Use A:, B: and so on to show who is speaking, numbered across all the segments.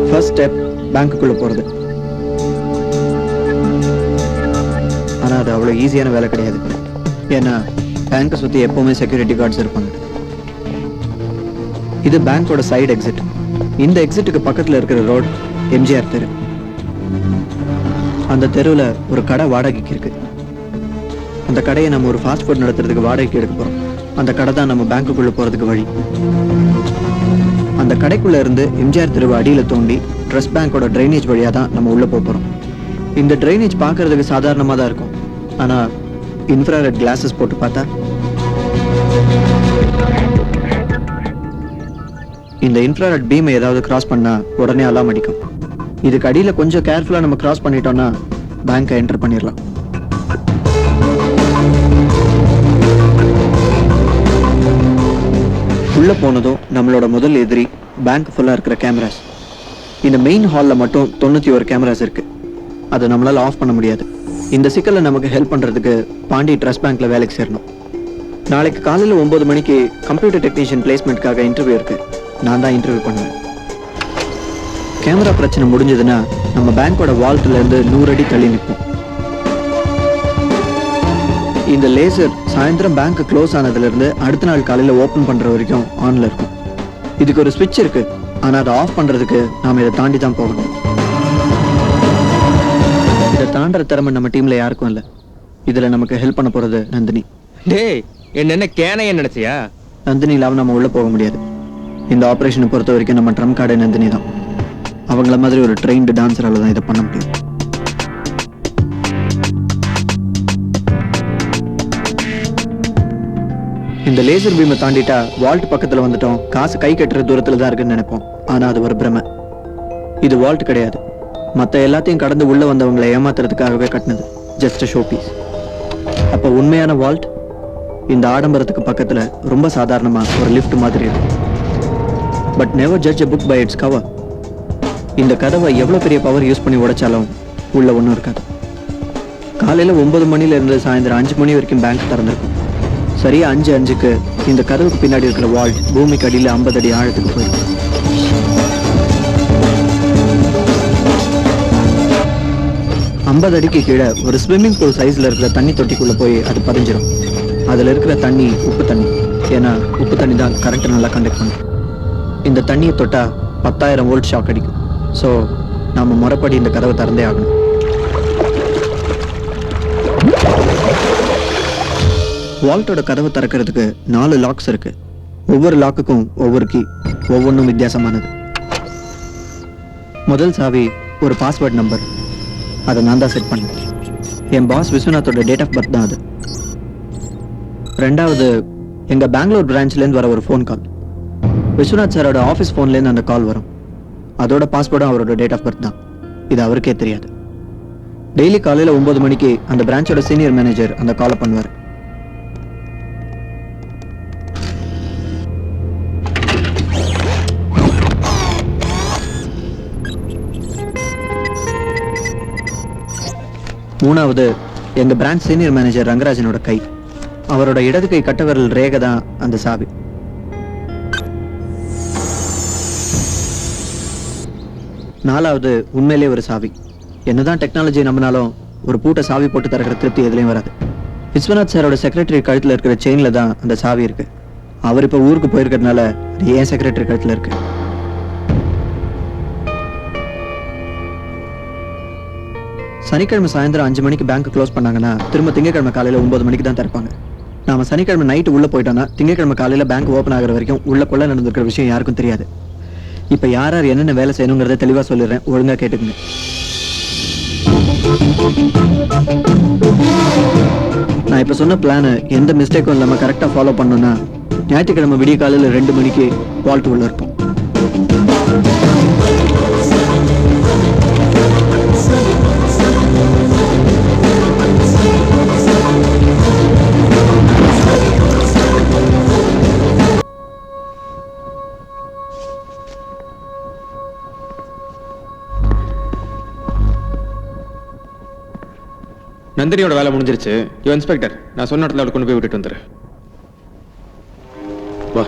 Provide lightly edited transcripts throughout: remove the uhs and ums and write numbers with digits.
A: First step பேங்க்குள்ளே போகிறது. ஆனால் அது அவ்வளோ ஈஸியான வேலை கிடையாது. ஏன்னா பேங்க்கை சுற்றி எப்போவுமே செக்யூரிட்டி கார்ட்ஸ் இருப்பாங்க. இது பேங்க்கோட சைடு எக்ஸிட். இந்த எக்ஸிட்டுக்கு பக்கத்தில் இருக்கிற ரோட் எம்ஜிஆர் தெரு. அந்த தெருவில் ஒரு கடை வாடகைக்கு இருக்கு. அந்த கடையை நம்ம ஒரு ஃபாஸ்ட் ஃபுட் நடத்துறதுக்கு வாடகைக்கு எடுக்க போகிறோம். அந்த கடை தான் நம்ம பேங்க்குள்ளே போகிறதுக்கு வழி. அந்த கடைக்குள்ளே இருந்து எம்ஜிஆர் தெருவை அடியில் தோண்டி ட்ரஸ்ட் பேங்கோட ட்ரைனேஜ் வழியாக தான் நம்ம உள்ளே போகிறோம். இந்த ட்ரைனேஜ் பார்க்கறதுக்கு சாதாரணமாக தான் இருக்கும். ஆனால் இன்ஃப்ராரெட் கிளாஸஸ் போட்டு பார்த்தா இந்த இன்ஃப்ராரெட் பீமை ஏதாவது கிராஸ் பண்ணால் உடனே அலாம் அடிக்கும். இதுக்கு அடியில் கொஞ்சம் கேர்ஃபுல்லாக நம்ம கிராஸ் பண்ணிட்டோம்னா பேங்கை என்டர் பண்ணிடலாம். உள்ளே போனதும் நம்மளோட முதல் எதிரி பேங்க் ஃபுல்லாக இருக்கிற கேமராஸ். இந்த மெயின் ஹாலில் மட்டும் 91 கேமராஸ் இருக்கு. அதை நம்மளால் ஆஃப் பண்ண முடியாது. இந்த சிக்கலை நமக்கு ஹெல்ப் பண்ணுறதுக்கு பாண்டி ட்ரஸ்ட் பேங்க்கில் வேலைக்கு சேரணும். நாளைக்கு காலையில் 9 மணிக்கு கம்ப்யூட்டர் டெக்னீஷியன் பிளேஸ்மெண்ட்காக இன்டர்வியூ இருக்கு. நான் தான் இன்டர்வியூ பண்ணுவேன். கேமரா பிரச்சனை முடிஞ்சதுன்னா நம்ம பேங்கோட வால்ட்லேருந்து 100 அடி தள்ளி நிற்போம். இந்த லேசர் சாயந்தரம் பேங்க் க்ளோஸ் ஆனதுலேருந்து அடுத்த நாள் காலையில் ஓப்பன் பண்ணுற வரைக்கும் ஆனில் இருக்கும். இதுக்கு ஒரு ஸ்விட்ச் இருக்கு. ஆனால் அதை ஆஃப் பண்ணுறதுக்கு நாம் இதை தாண்டி தான் போகணும். இதை தாண்டுற திறமை நம்ம டீமில் யாருக்கும் இல்லை. இதில் நமக்கு ஹெல்ப் பண்ண போகிறது நந்தினி.
B: டேய், என்ன கேனைய நினைச்சியா?
A: நந்தினி இல்லாமல் நம்ம உள்ளே போக முடியாது. இந்த ஆப்ரேஷனை பொறுத்த வரைக்கும் நம்ம ட்ரம் கார்டே நந்தினி தான். அவங்கள மாதிரி ஒரு ட்ரெயின்டு டான்ஸரால் தான் இதை பண்ண முடியும். இந்த லேசர் பீமை தாண்டிட்டா வால்ட் பக்கத்தில் வந்துட்டோம், காசு கை கட்டுற தூரத்தில் தான் இருக்குன்னு நினைப்போம். ஆனால் அது ஒரு பிரமை. இது வால்ட் கிடையாது. மற்ற எல்லாத்தையும் கடந்து உள்ளே வந்தவங்களை ஏமாத்துறதுக்காகவே கட்டினது. Just showpiece. அப்போ உண்மையான வால்ட் இந்த ஆடம்பரத்துக்கு பக்கத்தில் ரொம்ப சாதாரணமாக ஒரு லிஃப்ட் மாதிரி இருக்கும். But never judge a book by its cover. இந்த கதவை எவ்வளோ பெரிய பவர் யூஸ் பண்ணி உடைச்சாலும் உள்ள ஒன்றும் இருக்காது. காலையில் 9 மணிலேருந்து சாயந்தரம் 5 மணி வரைக்கும் பேங்க் திறந்திருக்கும். சரியா 5:05க்கு இந்த கதவுக்கு பின்னாடி இருக்கிற வால்ட் பூமிக்கு அடியில் 50 அடி ஆழத்துக்கு போயிருக்கும். ஐம்பது அடிக்கு கீழே ஒரு ஸ்விம்மிங் பூல் சைஸில் இருக்கிற தண்ணி தொட்டிக்குள்ளே போய் அது பதிஞ்சிடும். அதில் இருக்கிற தண்ணி உப்பு தண்ணி. ஏன்னா உப்பு தண்ணி தான் கரண்ட்டை நல்லா கண்டக்ட் பண்ணும். இந்த தண்ணியை தொட்டால் 10,000 வோல்ட் ஷாக் அடிக்கும். ஸோ நாம் முறைப்படி இந்த கதவை திறந்தே ஆகணும். வால்ட்டோட கதவை திறக்கிறதுக்கு 4 லாக்ஸ் இருக்கு. ஒவ்வொரு லாக்குக்கும் ஒவ்வொரு கீ, ஒவ்வொன்றும் வித்தியாசமானது. முதல் சாவி ஒரு பாஸ்வேர்ட் நம்பர். அதை நான் தான் செட் பண்ணேன். என் பாஸ் விஸ்வநாத்தோட டேட் ஆஃப் பர்த் தான் அது. ரெண்டாவது எங்கள் பெங்களூர் பிரான்ச்லேருந்து வர ஒரு ஃபோன் கால். விஸ்வநாத் சாரோட ஆஃபீஸ் ஃபோன்லேருந்து அந்த கால் வரும். அதோட பாஸ்வேர்டும் அவரோட டேட் ஆஃப் பர்த் தான். இது அவருக்கே தெரியாது. டெய்லி காலையில் 9 மணிக்கு அந்த பிரான்ச்சோட சீனியர் மேனேஜர் அந்த காலை பண்ணுவார். மூணாவது எங்கள் பிரான்ச் சீனியர் மேனேஜர் ரங்கராஜனோட கை. அவரோட இடது கை கட்டவிரல் ரேகை தான் அந்த சாவி. நாலாவது உண்மையிலே ஒரு சாவி. என்னதான் டெக்னாலஜி நம்பினாலும் ஒரு பூட்டை சாவி போட்டு திறக்கிற திருப்தி எதுலையும் வராது. விஸ்வநாத் சாரோட செக்ரட்டரி கழுத்தில் இருக்கிற செயினில் தான் அந்த சாவி இருக்கு. அவர் இப்போ ஊருக்கு போயிருக்கிறதுனால அது ஏன் செக்ரட்டரி கழுத்தில் இருக்கு. சனிக்கிழமை சாயந்தரம் 5 மணிக்கு பேங்க் க்ளோஸ் பண்ணாங்கன்னா திரும்ப திங்கக்கிழமை காலையில் 9 மணிக்கு தான் திறப்பாங்க. நாம சனிக்கிழமை நைட்டு உள்ளே போயிட்டோம்னா திங்கக்கிழமை காலையில் பேங்க் ஓப்பன் ஆகிற வரைக்கும் உள்ள கொள்ள நடந்திருக்கிற விஷயம் யாருக்கும் தெரியாது. இப்போ யார் யார் என்னென்ன வேலை செய்யணுங்கிறத தெளிவாக சொல்லிடுறேன், ஒழுங்காக கேட்டுக்குங்க. நான் இப்போ சொன்ன பிளானை எந்த மிஸ்டேக்கும் இல்லாமல் கரெக்டாக ஃபாலோ பண்ணோன்னா ஞாயிற்றுக்கிழமை விடிய காலையில் 2 மணிக்கு வால்ட் உள்ள இருக்கும்.
B: நந்தினியோட வேலை முடிஞ்சிருச்சு. யோ இன்ஸ்பெக்டர், நான் சொன்ன இடத்துல அவளை கொண்டு போய் விட்டுட்டு வந்துரு. வா.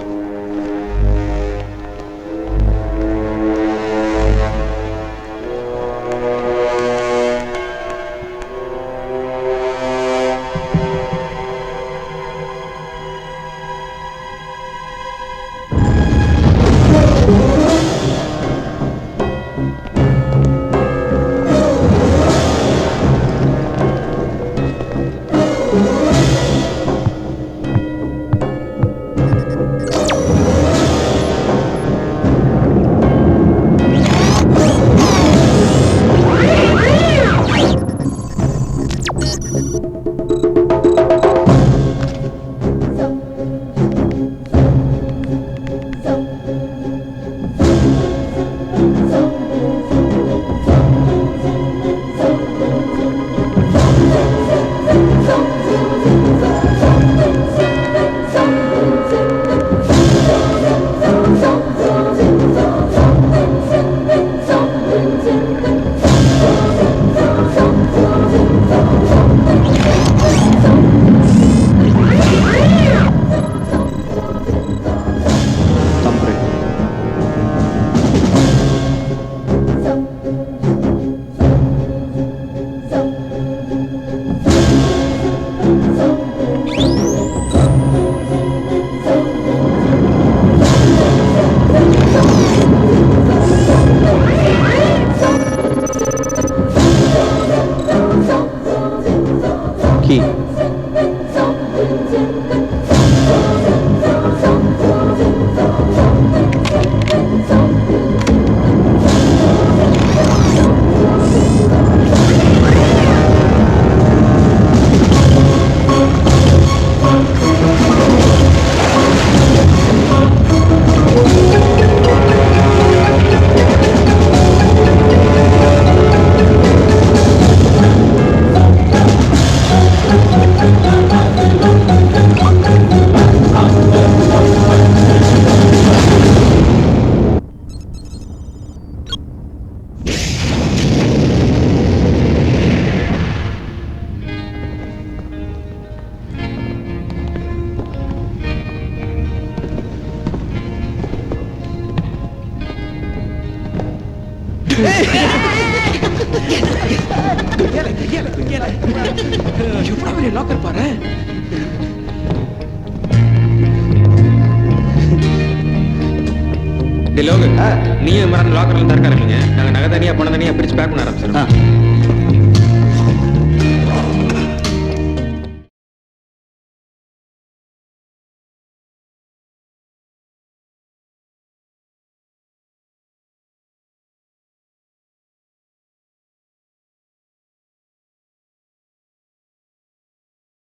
C: எவ்வளவு பெரிய லாக்கர் பாரு.
B: டே லோகு, நீயும் மறந்து லாக்கர்ல தான் இருக்காருங்க. நாங்க நகை தனியா பணம் தனியா பிரிச்சு பேக் பண்ண ஆரம்பிச்சிடும்.